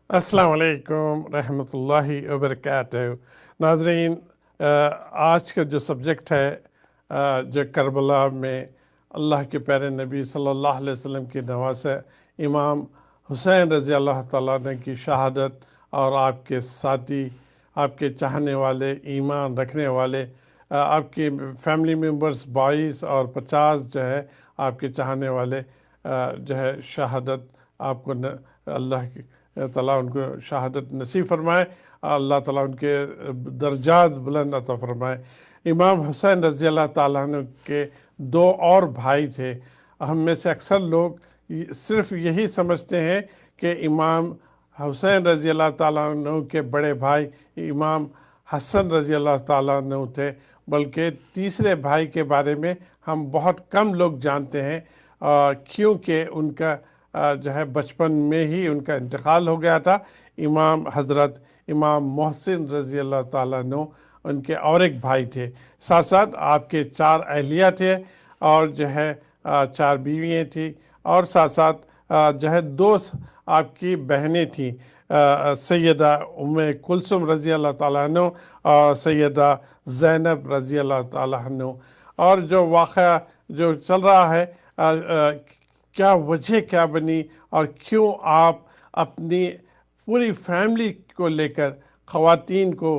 السلام علیکم رحمۃ اللہ وبرکاتہ۔ ناظرین، آج کا جو سبجیکٹ ہے جو کربلا میں اللہ کے پیارے نبی صلی اللہ علیہ وسلم کی نواسہ امام حسین رضی اللہ تعالیٰ عنہ کی شہادت اور آپ کے ساتھی، آپ کے چاہنے والے، ایمان رکھنے والے، آپ کے فیملی ممبرز 22 اور 50 جو ہے آپ کے چاہنے والے جو ہے شہادت آپ کو اللہ کی تعالیٰ ان کو شہادت نصیب فرمائے، اللہ تعالیٰ ان کے درجات بلند عطا فرمائے۔ امام حسین رضی اللہ تعالیٰ عنہ کے 2 اور بھائی تھے۔ ہم میں سے اکثر لوگ صرف یہی سمجھتے ہیں کہ امام حسین رضی اللہ تعالیٰ عنہ کے بڑے بھائی امام حسن رضی اللہ تعالیٰ عنہ تھے، بلکہ تیسرے بھائی کے بارے میں ہم بہت کم لوگ جانتے ہیں، کیونکہ ان کا جو ہے بچپن میں ہی ان کا انتقال ہو گیا تھا۔ حضرت امام محسن رضی اللہ تعالیٰ عنہ ان کے اور ایک بھائی تھے، ساتھ ساتھ آپ کے 4 اہلیہ تھے اور جو ہے 4 بیویاں تھیں، اور ساتھ ساتھ جو ہے 2 آپ کی بہنیں تھیں، سیدہ ام کلثوم رضی اللہ تعالیٰ عنہ اور سیدہ زینب رضی اللہ تعالیٰ عنہ۔ اور جو واقعہ جو چل رہا ہے، کیا وجہ کیا بنی اور کیوں آپ اپنی پوری فیملی کو لے کر، خواتین کو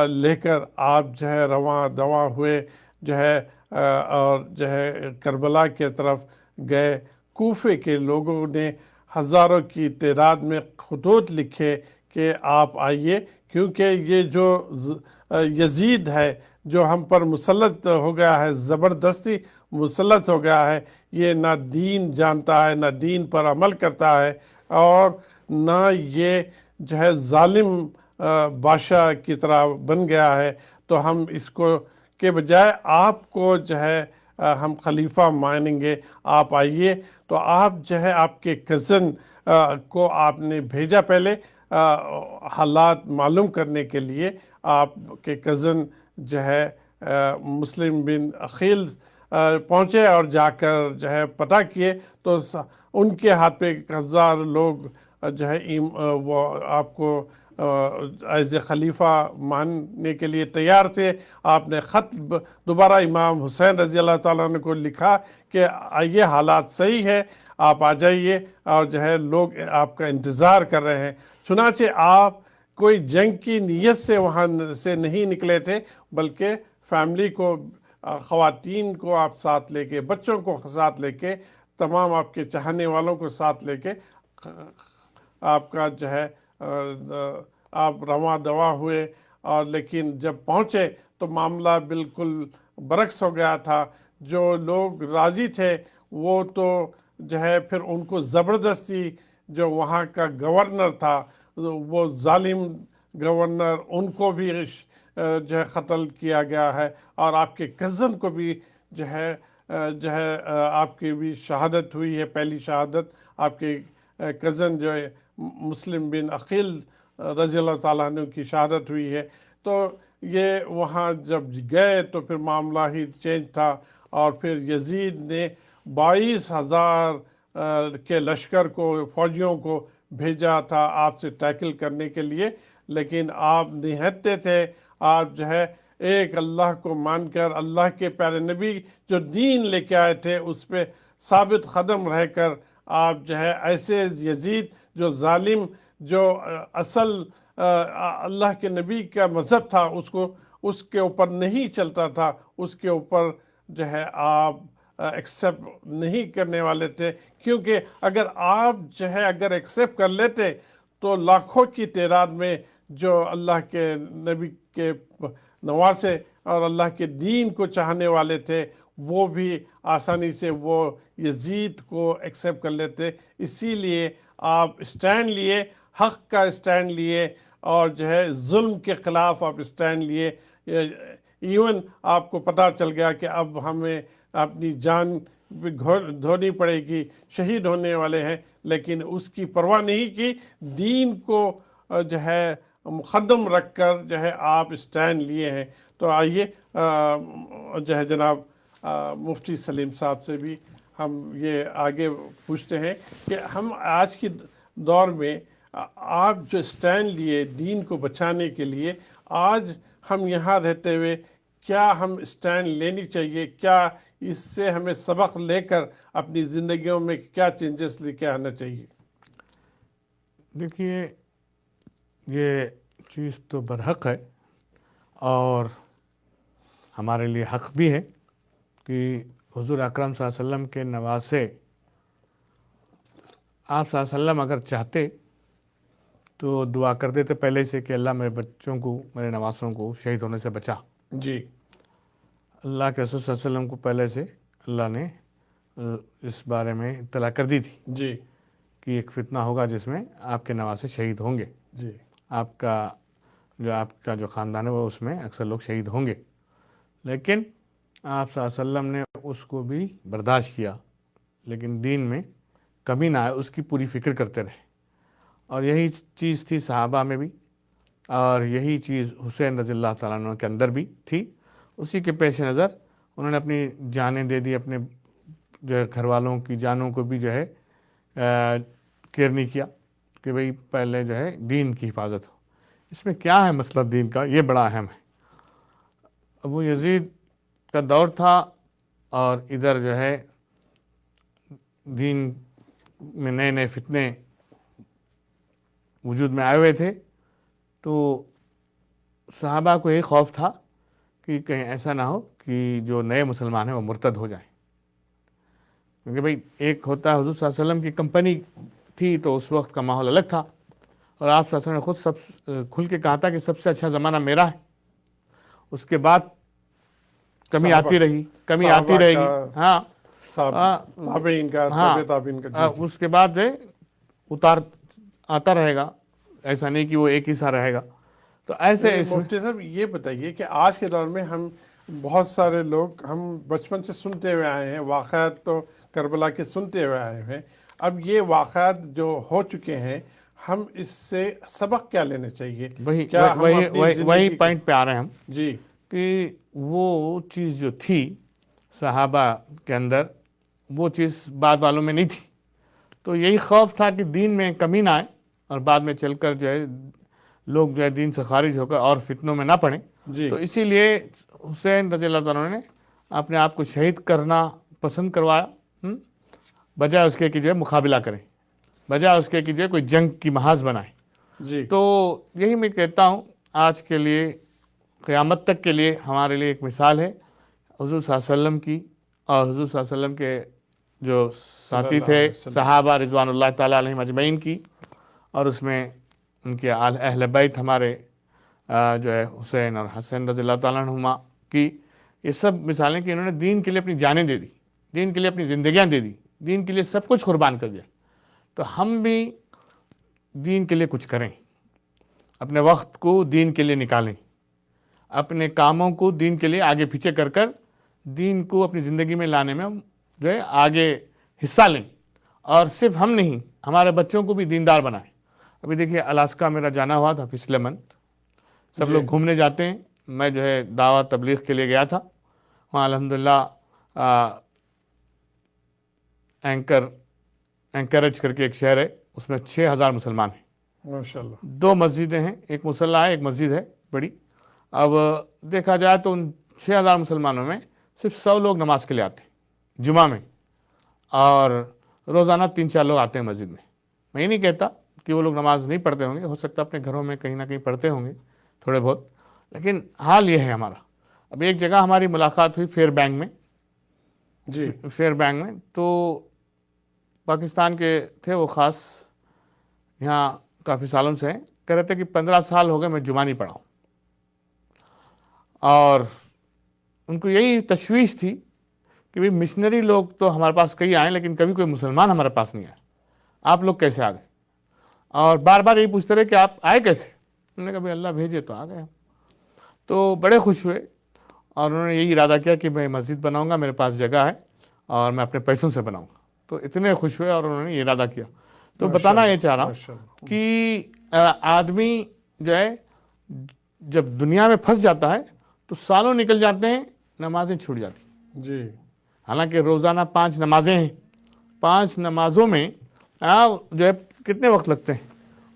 لے کر آپ جو ہے رواں دواں ہوئے جو ہے، اور جو ہے کربلا کے طرف گئے۔ کوفے کے لوگوں نے ہزاروں کی تعداد میں خطوط لکھے کہ آپ آئیے، کیونکہ یہ جو یزید ہے جو ہم پر مسلط ہو گیا ہے، زبردستی مسلط ہو گیا ہے، یہ نہ دین جانتا ہے، نہ دین پر عمل کرتا ہے، اور نہ یہ جو ہے ظالم بادشاہ کی طرح بن گیا ہے، تو ہم اس کو کے بجائے آپ کو جو ہے ہم خلیفہ مانیں گے، آپ آئیے۔ تو آپ جو ہے آپ کے کزن کو آپ نے بھیجا پہلے حالات معلوم کرنے کے لیے۔ آپ کے کزن جو ہے مسلم بن عقیل پہنچے اور جا کر جو ہے پتہ کیے، تو ان کے ہاتھ پہ 1000 لوگ جو ہے وہ آپ کو ایز اے خلیفہ ماننے کے لیے تیار تھے۔ آپ نے خط دوبارہ امام حسین رضی اللہ تعالیٰ عنہ کو لکھا کہ یہ حالات صحیح ہے، آپ آ جائیے، اور جو ہے لوگ آپ کا انتظار کر رہے ہیں۔ چنانچہ آپ کوئی جنگ کی نیت سے وہاں سے نہیں نکلے تھے، بلکہ فیملی کو، خواتین کو آپ ساتھ لے کے، بچوں کو ساتھ لے کے، تمام آپ کے چاہنے والوں کو ساتھ لے کے آپ کا جو ہے آپ رواں دواں ہوئے۔ اور لیکن جب پہنچے تو معاملہ بالکل برعکس ہو گیا تھا۔ جو لوگ راضی تھے وہ تو جو ہے پھر ان کو زبردستی، جو وہاں کا گورنر تھا، وہ ظالم گورنر، ان کو بھی جو ہے قتل کیا گیا ہے، اور آپ کے کزن کو بھی جو ہے آپ کی بھی شہادت ہوئی ہے، پہلی شہادت آپ کے کزن جو ہے مسلم بن عقیل رضی اللہ تعالیٰ عنہ کی شہادت ہوئی ہے۔ تو یہ وہاں جب گئے تو پھر معاملہ ہی چینج تھا، اور پھر یزید نے 22,000 کے لشکر کو، فوجیوں کو بھیجا تھا آپ سے ٹیکل کرنے کے لیے، لیکن آپ نہتے تھے۔ آپ جو ہے ایک اللہ کو مان کر، اللہ کے پیارے نبی جو دین لے کے آئے تھے اس پہ ثابت قدم رہ کر، آپ جو ہے ایسے یزید جو ظالم، جو اصل اللہ کے نبی کا مذہب تھا اس کے اوپر نہیں چلتا تھا، اس کے اوپر جو ہے آپ ایکسیپٹ نہیں کرنے والے تھے، کیونکہ اگر آپ جو ہے اگر ایکسیپٹ کر لیتے تو لاکھوں کی تعداد میں جو اللہ کے نبی کے نواسے اور اللہ کے دین کو چاہنے والے تھے، وہ بھی آسانی سے وہ یزید کو ایکسیپٹ کر لیتے۔ اسی لیے آپ اسٹینڈ لیے، حق کا اسٹینڈ لیے، اور جو ہے ظلم کے خلاف آپ اسٹینڈ لیے۔ ایون آپ کو پتہ چل گیا کہ اب ہمیں اپنی جان دھونی پڑے گی، شہید ہونے والے ہیں، لیکن اس کی پرواہ نہیں کی، دین کو جو ہے مقدم رکھ کر جو ہے آپ اسٹینڈ لیے ہیں۔ تو آئیے جو ہے جناب مفتی سلیم صاحب سے بھی ہم یہ آگے پوچھتے ہیں کہ ہم آج کی دور میں آپ جو اسٹینڈ لیے دین کو بچانے کے لیے، آج ہم یہاں رہتے ہوئے کیا ہم اسٹینڈ لینی چاہیے؟ کیا اس سے ہمیں سبق لے کر اپنی زندگیوں میں کیا چینجز لے کے آنا چاہیے؟ دیکھیے، یہ چیز تو برحق ہے اور ہمارے لیے حق بھی ہے کہ حضور اکرم صلی اللہ علیہ وسلم کے نواسے، آپ صلی اللہ علیہ وسلم اگر چاہتے تو دعا کرتے تھے پہلے سے کہ اللہ میرے بچوں کو، میرے نواسوں کو شہید ہونے سے بچا۔ جی، اللہ کے رسول صلی اللہ علیہ وسلم کو پہلے سے اللہ نے اس بارے میں اطلاع کر دی تھی جی، کہ ایک فتنہ ہوگا جس میں آپ کے نواسے شہید ہوں گے، جی، آپ کا جو خاندان ہے وہ اس میں اکثر لوگ شہید ہوں گے، لیکن آپ صلی اللہ علیہ وسلم نے اس کو بھی برداشت کیا، لیکن دین میں کمی نہ آئے اس کی پوری فکر کرتے رہے۔ اور یہی چیز تھی صحابہ میں بھی، اور یہی چیز حسین رضی اللہ تعالیٰ عنہ کے اندر بھی تھی۔ اسی کے پیش نظر انہوں نے اپنی جانیں دے دی، اپنے جو ہے گھر والوں کی جانوں کو بھی جو ہے کیئر نہیں کیا کہ بھئی پہلے جو ہے دین کی حفاظت ہو۔ اس میں کیا ہے مسئلہ دین کا؟ یہ بڑا اہم ہے۔ ابو یزید کا دور تھا اور ادھر جو ہے دین میں نئے نئے فتنے وجود میں آئے ہوئے تھے، تو صحابہ کو یہی خوف تھا کہ کہیں ایسا نہ ہو کہ جو نئے مسلمان ہیں وہ مرتد ہو جائیں، کیونکہ بھئی ایک ہوتا ہے حضور صلی اللہ علیہ وسلم کی کمپنی تھی تو اس وقت کا ماحول الگ تھا، اور آپ صلی اللہ علیہ وسلم نے خود سب کھل کے کہا تھا کہ سب سے اچھا زمانہ میرا ہے۔ اس کے بعد کمی آتی رہی، کمی آتی رہے گی، ہاں، تابعین کا، تابعین کا، اس کے بعد جو ہے اتار آتا رہے گا، ایسا نہیں کہ وہ ایک ہی سا رہے گا۔ تو ایسے مفتی صاحب یہ بتائیے کہ آج کے دور میں ہم بہت سارے لوگ، ہم بچپن سے سنتے ہوئے آئے ہیں، واقعات تو کربلا کے سنتے ہوئے آئے ہیں، اب یہ واقعات جو ہو چکے ہیں، ہم اس سے سبق کیا لینا چاہیے؟ وہی پوائنٹ پہ آ رہے ہیں ہم، جی، کہ وہ چیز جو تھی صحابہ کے اندر، وہ چیز بعد والوں میں نہیں تھی، تو یہی خوف تھا کہ دین میں کمی نہ آئے اور بعد میں چل کر جو ہے لوگ جو ہے دین سے خارج ہو کر اور فتنوں میں نہ پڑیں۔ جی، تو اسی لیے حسین رضی اللہ تعالیٰ نے اپنے آپ کو شہید کرنا پسند کروایا، بجائے اس کے کہ جو ہے مقابلہ کریں، بجائے اس کے کہ جو ہے کوئی جنگ کی محاذ بنائیں۔ جی، تو یہی میں کہتا ہوں آج کے لیے، قیامت تک کے لیے ہمارے لیے ایک مثال ہے حضور صلی اللہ علیہ وسلم کی، اور حضور صلی اللہ علیہ وسلم کے جو ساتھی تھے صحابہ رضوان اللہ تعالیٰ علیہم اجمعین کی، اور اس میں ان کے اہل بیت ہمارے جو ہے حسین اور حسن رضی اللہ تعالیٰ عنہما کی، یہ سب مثالیں کہ انہوں نے دین کے لیے اپنی جانیں دے دی، دین کے لیے اپنی زندگیاں دے دی، دین کے لیے سب کچھ قربان کر دیا۔ تو ہم بھی دین کے لیے کچھ کریں، اپنے وقت کو دین کے لیے نکالیں، اپنے کاموں کو دین کے لیے آگے پیچھے کر کر دین کو اپنی زندگی میں لانے میں جو ہے آگے حصہ لیں، اور صرف ہم نہیں، ہمارے بچوں کو بھی دیندار بنائیں۔ ابھی دیکھیے الاسکا میرا جانا ہوا تھا پچھلے منتھ، سب لوگ گھومنے جاتے ہیں، میں جو ہے دعوت تبلیغ کے لیے گیا تھا وہاں، الحمدللہ اینکریج کر کے ایک شہر ہے، اس میں 6000 مسلمان ہیں، ماشاءاللہ، 2 مسجدیں ہیں، ایک مصلی ہے، ایک مسجد ہے بڑی۔ اب دیکھا جائے تو ان 6000 مسلمانوں میں صرف 100 لوگ نماز کے لیے آتے ہیں جمعہ میں، اور روزانہ 3-4 لوگ آتے ہیں مسجد میں۔ میں یہ نہیں کہتا کہ وہ لوگ نماز نہیں پڑھتے ہوں گے، ہو سکتا ہے اپنے گھروں میں کہیں نہ کہیں پڑھتے ہوں گے تھوڑے بہت، لیکن حال یہ ہے ہمارا۔ اب ایک جگہ ہماری ملاقات ہوئی فیئر بینک میں، جی، فیئر بینک میں، تو پاکستان کے تھے وہ، خاص یہاں کافی سالوں سے ہیں، کہہ رہے تھے کہ 15 سال ہو گئے میں جمعہ نہیں پڑھا ہوں، اور ان کو یہی تشویش تھی کہ بھئی مشنری لوگ تو ہمارے پاس کئی آئے لیکن کبھی کوئی مسلمان ہمارے پاس نہیں آئے، آپ لوگ کیسے آ گئے؟ اور بار بار یہی پوچھتے رہے کہ آپ آئے کیسے؟ انہوں نے کہا بھئی اللہ بھیجے تو آ گئے ہم۔ تو بڑے خوش ہوئے، اور انہوں نے یہی ارادہ کیا کہ میں مسجد بناؤں گا، میرے پاس جگہ ہے اور میں اپنے پیسوں سے بناؤں گا۔ تو اتنے خوش ہوئے اور انہوں نے یہ ارادہ کیا۔ تو بتانا یہ چاہ رہا ہوں کہ آدمی جو ہے جب دنیا میں پھنس جاتا ہے تو سالوں نکل جاتے ہیں، نمازیں چھوٹ جاتی ہیں۔ جی، حالانکہ روزانہ 5 نمازیں ہیں، 5 نمازوں میں جو ہے کتنے وقت لگتے ہیں،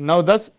9-10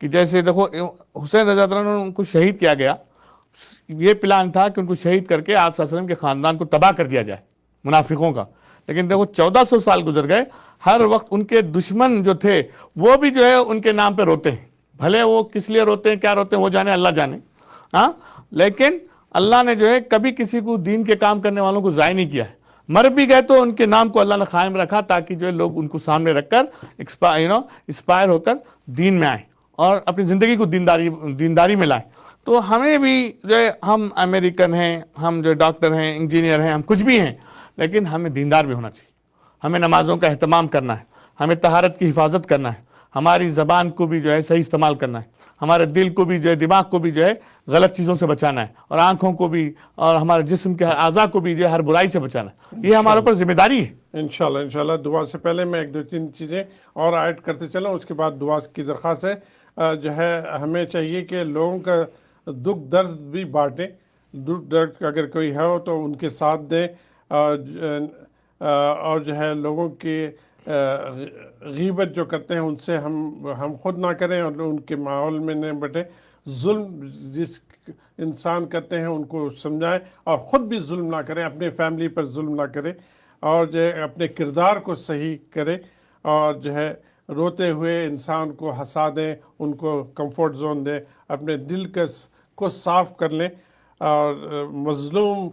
کہ جیسے دیکھو حسین رضی اللہ عنہ ان کو شہید کیا گیا، یہ پلان تھا کہ ان کو شہید کر کے آپ صلی اللہ علیہ وسلم کے خاندان کو تباہ کر دیا جائے منافقوں کا، لیکن دیکھو 1400 سال گزر گئے، ہر وقت ان کے دشمن جو تھے وہ بھی جو ہے ان کے نام پہ روتے ہیں، بھلے وہ کس لیے روتے ہیں کیا روتے ہیں وہ جانے، اللہ جانے، ہاں، لیکن اللہ نے جو ہے کبھی کسی کو دین کے کام کرنے والوں کو ضائع نہیں کیا ہے، مر بھی گئے تو ان کے نام کو اللہ نے قائم رکھا تاکہ جو ہے لوگ ان کو سامنے رکھ کر انسپائر ہو کر دین میں آئیں اور اپنی زندگی کو دینداری میں لائیں۔ تو ہمیں بھی جو ہے ہم امریکن ہیں، ہم جو ڈاکٹر ہیں، انجینئر ہیں، ہم کچھ بھی ہیں، لیکن ہمیں دیندار بھی ہونا چاہیے، ہمیں نمازوں کا اہتمام کرنا ہے، ہمیں طہارت کی حفاظت کرنا ہے، ہماری زبان کو بھی جو ہے صحیح استعمال کرنا ہے، ہمارے دل کو بھی جو ہے، دماغ کو بھی جو ہے غلط چیزوں سے بچانا ہے، اور آنکھوں کو بھی اور ہمارے جسم کے اعضاء کو بھی جو ہے ہر برائی سے بچانا ہے، یہ ہمارے اوپر ذمہ داری ہے۔ انشاءاللہ دعا سے پہلے میں ایک دو تین چیزیں اور ایڈ کرتے چلوں، اس کے بعد دعا کی درخواست ہے، جو ہے ہمیں چاہیے کہ لوگوں کا دکھ درد بھی بانٹیں، دکھ درد اگر کوئی ہے تو ان کے ساتھ دیں، اور جو ہے لوگوں کی غیبت جو کرتے ہیں ان سے ہم خود نہ کریں اور ان کے ماحول میں نہ بٹیں، ظلم جس انسان کرتے ہیں ان کو سمجھائیں اور خود بھی ظلم نہ کریں، اپنے فیملی پر ظلم نہ کریں، اور جو ہے اپنے کردار کو صحیح کریں، اور جو ہے روتے ہوئے انسان کو ہنسا دیں، ان کو کمفورٹ زون دیں، اپنے دل کو صاف کر لیں، اور مظلوم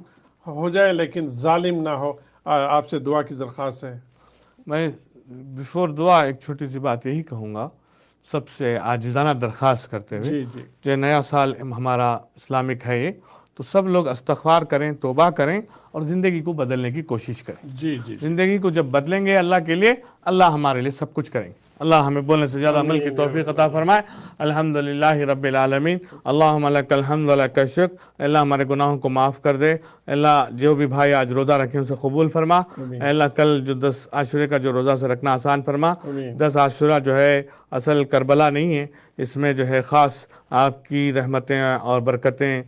ہو جائے لیکن ظالم نہ ہو۔ آپ سے دعا کی درخواست ہے۔ میں بیفور دعا ایک چھوٹی سی بات یہی کہوں گا، سب سے عاجزانہ درخواست کرتے ہوئے، جی جی جو نیا سال ہمارا اسلامک ہے یہ، تو سب لوگ استغفار کریں، توبہ کریں اور زندگی کو بدلنے کی کوشش کریں۔ جی جی زندگی کو جب بدلیں گے اللہ کے لیے، اللہ ہمارے لیے سب کچھ کریں گے۔ اللہ ہمیں بولنے سے زیادہ عمل کی توفیق عطا فرمائے۔ الحمدللہ رب العالمین، اللہم لک الحمد و لک الشکر۔ اللہ ہمارے گناہوں کو معاف کر دے۔ اللہ جو بھی بھائی آج روزہ رکھے ان سے قبول فرما۔ اللہ کل جو 10 عاشورے کا جو روزہ سے رکھنا آسان فرما۔ 10 عاشورہ جو ہے اصل کربلا نہیں ہے، اس میں جو ہے خاص آپ کی رحمتیں اور برکتیں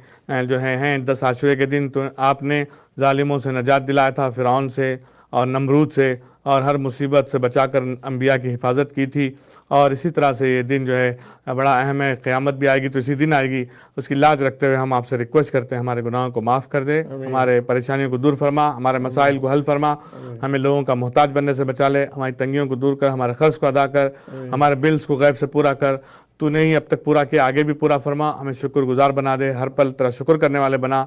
جو ہیں 10 عاشورے کے دن تو آپ نے ظالموں سے نجات دلایا تھا، فرعون سے اور نمرود سے، اور ہر مصیبت سے بچا کر انبیاء کی حفاظت کی تھی، اور اسی طرح سے یہ دن جو ہے بڑا اہم ہے، قیامت بھی آئے گی تو اسی دن آئے گی، اس کی لاج رکھتے ہوئے ہم آپ سے ریکویسٹ کرتے ہیں ہمارے گناہوں کو معاف کر دے، ہمارے پریشانیوں کو دور فرما، ہمارے مسائل کو حل فرما، ہمیں لوگوں کا محتاج بننے سے بچا لے، ہماری تنگیوں کو دور کر، ہمارے قرض کو ادا کر، ہمارے بلز کو غیب سے پورا کر، تو نے ہی اب تک پورا کیا آگے بھی پورا فرما، ہمیں شکر گزار بنا دے، ہر پل تیرا شکر کرنے والے بنا۔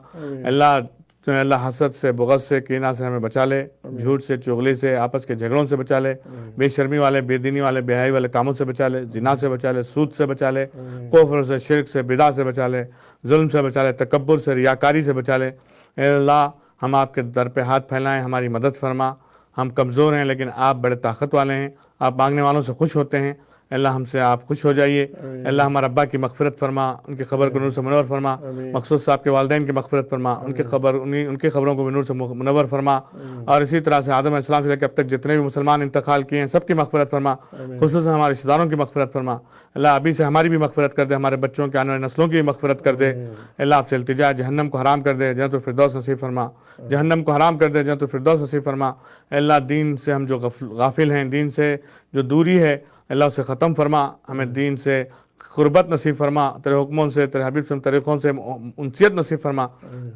اللہ حسد سے، بغض سے، کینہ سے ہمیں بچا لے، جھوٹ سے، چغلی سے، آپس کے جھگڑوں سے بچا لے، بے شرمی والے، بے دینی والے، بے حیائی والے کاموں سے بچا لے، زنا سے بچا لے، سود سے بچا لے، کفر سے، شرک سے، بدعت سے بچا لے، ظلم سے بچا لے، تکبر سے، ریاکاری سے بچا لے۔ اے اللہ ہم آپ کے در پہ ہاتھ پھیلائیں، ہماری مدد فرما، ہم کمزور ہیں لیکن آپ بڑے طاقت والے ہیں، آپ مانگنے والوں سے خوش ہوتے ہیں، اللہ ہم سے آپ خوش ہو جائیے۔ اللہ ہمارے ابا کی مغفرت فرما، ان کی قبر کو نور سے منور فرما، مقصود صاحب کے والدین کی مغفرت فرما، ان کی قبروں کو بھی نور سے منور فرما، اور اسی طرح سے آدم علیہ السلام سے لے کے اب تک جتنے بھی مسلمان انتقال کیے ہیں سب کی مغفرت فرما، خصوصاً ہمارے رشتہ داروں کی مغفرت فرما۔ اللہ ابھی سے ہماری بھی مغفرت کر دے، ہمارے بچوں کے آنے والی نسلوں کی بھی مغفرت کر دے۔ اللہ آپ سے التجا، جہنم کو حرام کر دے، جنت الفردوس نصیب فرما، جہنم کو حرام کر دے، جنت الفردوس نصیب فرما۔ اللہ دین سے ہم جو غافل ہیں، دین سے جو دوری ہے اللہ اسے ختم فرما، ہمیں دین سے قربت نصیب فرما، تیرے حکموں سے، تیرے حبیب سے طریقوں سے انسیت نصیب فرما،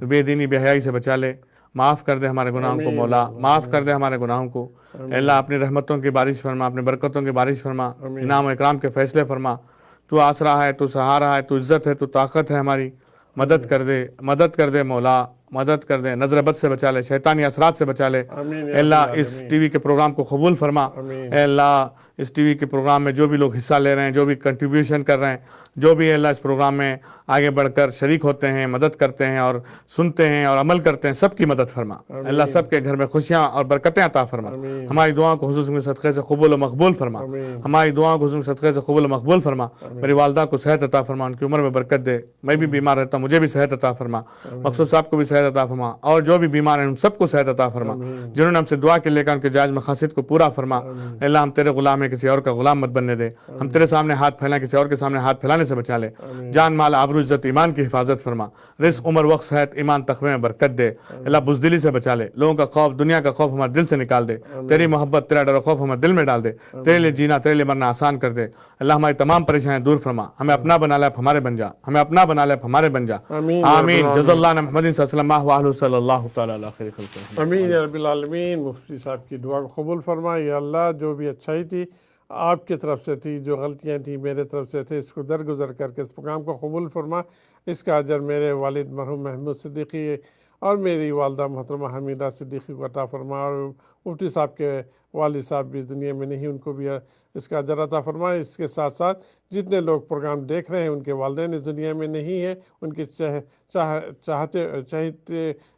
بے دینی بے حیائی سے بچا لے، معاف کر دے ہمارے گناہوں کو مولا، معاف کر دے ہمارے گناہوں کو۔ اللہ اپنی رحمتوں کی بارش فرما، اپنی برکتوں کی بارش فرما، انعام و اکرام کے فیصلے فرما۔ تو آسرا ہے، تو سہارا ہے، تو عزت ہے، تو طاقت ہے ہماری، مدد کر دے، مدد کر دے مولا، مدد کر دے، نظر بد سے بچا لے، شیطانی اثرات سے بچا لے۔ اے اللہ اس ٹی وی کے پروگرام کو قبول فرما۔ اے اللہ اس ٹی وی کے پروگرام میں جو بھی لوگ حصہ لے رہے ہیں، جو بھی کنٹریبیوشن کر رہے ہیں، جو بھی اللہ اس پروگرام میں آگے بڑھ کر شریک ہوتے ہیں، مدد کرتے ہیں اور سنتے ہیں اور عمل کرتے ہیں، سب کی مدد فرما۔ اللہ سب کے گھر میں خوشیاں اور برکتیں عطا فرما۔ ہماری دعاؤں کو حضور کے صدقے سے قبول و مقبول فرما۔ ہماری دعاؤں کو حضور کے صدقے سے قبول و مقبول فرما۔ میری والدہ کو صحت عطا فرما، ان کی عمر میں برکت دے۔ میں بھی بیمار رہتا ہوں، مجھے بھی صحت عطا فرما۔ مقصود صاحب کو بھی صحت صحت عطا فرما, اور جو بھی بیمار ہیں ان سب کو صحت عطا فرما, جنہوں نے ہم سے دعا کے لے کر ان کے جائز مقاصد کو پورا فرما. اللہ ہم تیرے غلام ہیں, کسی اور کا غلام مت بننے دے, ہم تیرے سامنے ہاتھ پھیلائیں, کسی اور کے سامنے ہاتھ پھیلانے سے بچا لے. جان مال آبرو عزت ایمان کی حفاظت فرما, رزق عمر وقت صحت ایمان تقوی میں برکت دے. اللہ بزدلی سے بچا لے, لوگوں کا خوف دنیا کا خوف ہمارے دل سے نکال دے, تیری محبت تیرا ڈر و خوف ہمارے دل میں ڈال دے, تیرے لیے جینا تیرے لیے مرنا آسان کر دے. اللہ ہماری تمام پریشانیاں دور فرما, ہمیں اپنا بنا لے, ہمارے بن جا, ہمیں اپنا بنا لے, ہمارے بن جا. آمین. جزا اللہ محمد صلی اللہ علیہ وسلم صلی اللہ تعالی علیہ خیر خلق. امین یا رب العالمین. مفتی صاحب کی دعا کو قبول فرمائے. یا اللہ جو بھی اچھائی تھی آپ کی طرف سے تھی, جو غلطیاں تھیں میرے طرف سے تھے, اس کو درگزر کر کے اس پیغام کو قبول فرما. اس کا اجر میرے والد مرحوم محمود صدیقی اور میری والدہ محترمہ حمیدہ صدیقی کو عطا فرما, اور مفتی صاحب کے والد صاحب بھی اس دنیا میں نہیں, ان کو بھی اس کا اجر عطا فرمائے. اس کے ساتھ ساتھ جتنے لوگ پروگرام دیکھ رہے ہیں ان کے والدین اس دنیا میں نہیں ہیں, ان کے چاہتے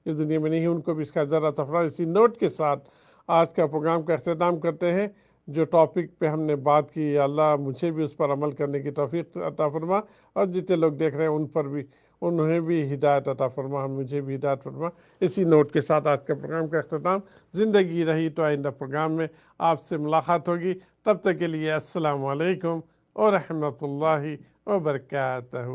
اس دنیا میں نہیں ہیں, ان کو بھی اس کا اجر عطا فرمائے. اسی نوٹ کے ساتھ آج کا پروگرام کا اختتام کرتے ہیں. جو ٹاپک پہ ہم نے بات کی, یا اللہ مجھے بھی اس پر عمل کرنے کی توفیق عطا فرما, اور جتنے لوگ دیکھ رہے ہیں ان پر بھی, انہیں بھی ہدایت عطا فرما, مجھے بھی ہدایت فرما. اسی نوٹ کے ساتھ آج کا پروگرام کا اختتام. زندگی رہی تو آئندہ پروگرام میں آپ سے ملاقات ہوگی. تب تک کے لیے السلام علیکم ورحمۃ اللہ وبرکاتہ.